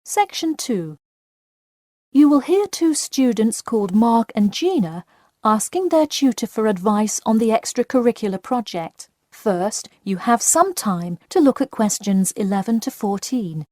Section 2. You will hear two students called Mark and Gina asking their tutor for advice on the extracurricular project. First, you have some time to look at questions 11 to 14.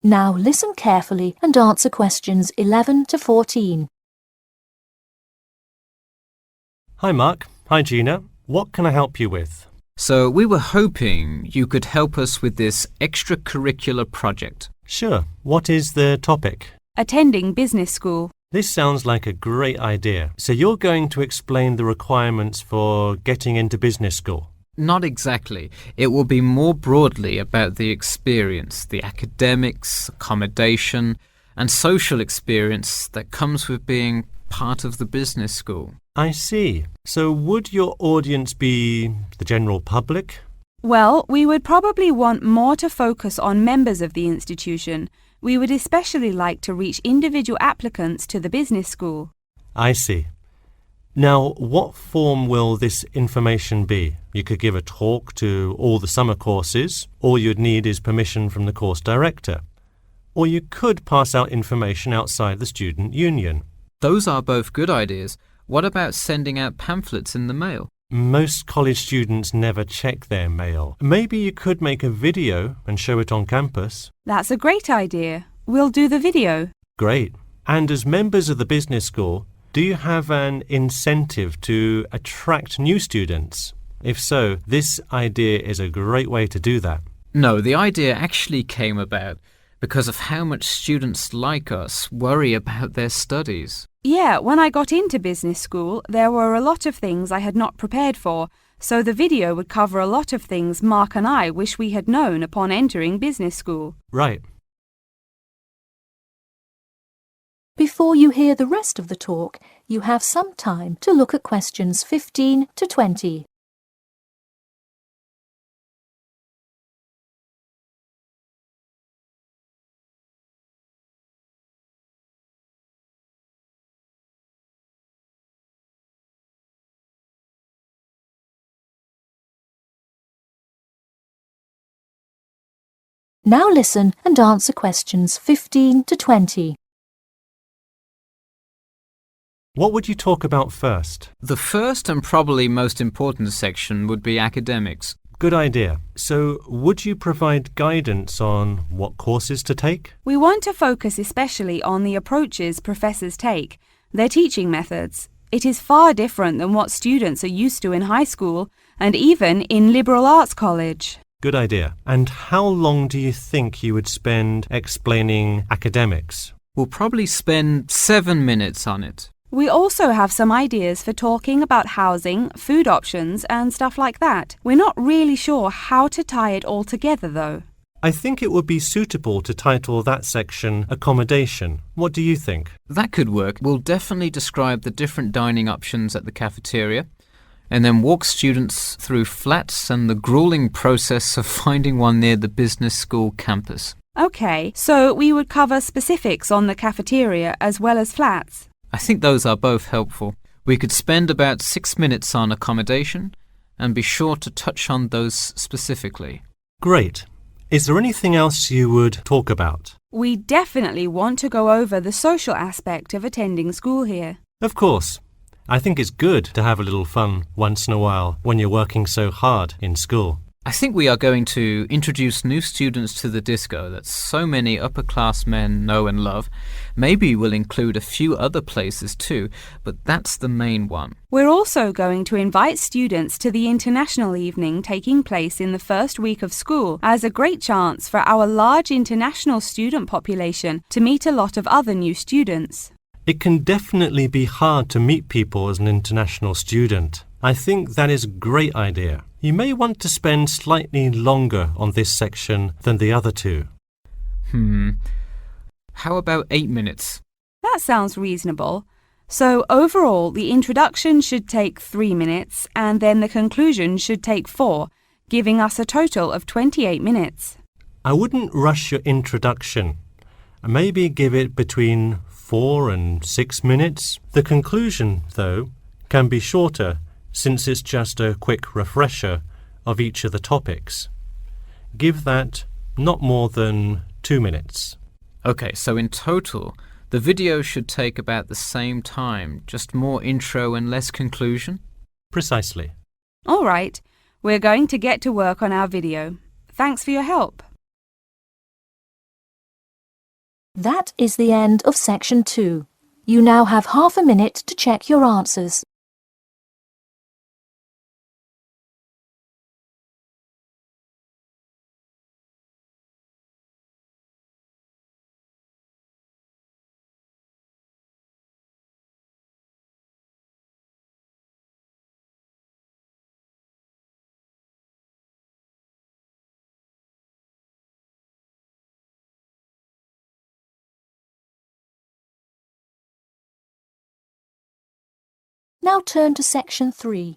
Now listen carefully and answer questions 11 to 14. Hi Mark. Hi Gina. What can I help you with? So we were hoping you could help us with this extracurricular project. Sure. What is the topic? Attending business school. This sounds like a great idea. So you're going to explain the requirements for getting into business school? Not exactly. It will be more broadly about the experience, the academics, accommodation, and social experience that comes with being part of the business school. I see. So would your audience be the general public? Well, we would probably want more to focus on members of the institution. We would especially like to reach individual applicants to the business school. I see. Now, what form will this information be? You could give a talk to all the summer courses. All you'd need is permission from the course director. Or you could pass out information outside the student union. Those are both good ideas. What about sending out pamphlets in the mail? Most college students never check their mail. Maybe you could make a video and show it on campus. That's a great idea. We'll do the video. Great. And as members of the business school, do you have an incentive to attract new students? If so, this idea is a great way to do that. No, the idea actually came about because of how much students like us worry about their studies. Yeah, when I got into business school, there were a lot of things I had not prepared for, so the video would cover a lot of things Mark and I wish we had known upon entering business school. Right. Before you hear the rest of the talk, you have some time to look at questions 15 to 20. Now listen and answer questions 15 to 20. What would you talk about first? The first and probably most important section would be academics. Good idea. So, would you provide guidance on what courses to take? We want to focus especially on the approaches professors take, their teaching methods. It is far different than what students are used to in high school and even in liberal arts college. Good idea. And how long do you think you would spend explaining academics? We'll probably spend 7 minutes on it. We also have some ideas for talking about housing, food options and stuff like that. We're not really sure how to tie it all together though. I think it would be suitable to title that section Accommodation. What do you think? That could work. We'll definitely describe the different dining options at the cafeteria and then walk students through flats and the grueling process of finding one near the business school campus. Okay, so we would cover specifics on the cafeteria as well as flats. I think those are both helpful. We could spend about 6 minutes on accommodation and be sure to touch on those specifically. Great. Is there anything else you would talk about? We definitely want to go over the social aspect of attending school here. Of course. I think it's good to have a little fun once in a while when you're working so hard in school. I think we are going to introduce new students to the disco that so many upper-class men know and love. Maybe we'll include a few other places too, but that's the main one. We're also going to invite students to the international evening taking place in the first week of school as a great chance for our large international student population to meet a lot of other new students. It can definitely be hard to meet people as an international student. I think that is a great idea. You may want to spend slightly longer on this section than the other two. how about 8 minutes? That sounds reasonable. So overall, the introduction should take 3 minutes and then the conclusion should take 4, giving us a total of 28 minutes. I wouldn't rush your introduction. Maybe give it between 4 and 6 minutes. The conclusion, though, can be shorter since it's just a quick refresher of each of the topics. Give that not more than 2 minutes. Okay, so in total, the video should take about the same time, just more intro and less conclusion? Precisely. All right, we're going to get to work on our video. Thanks for your help. That is the end of section 2. You now have half a minute to check your answers. Now turn to section 3.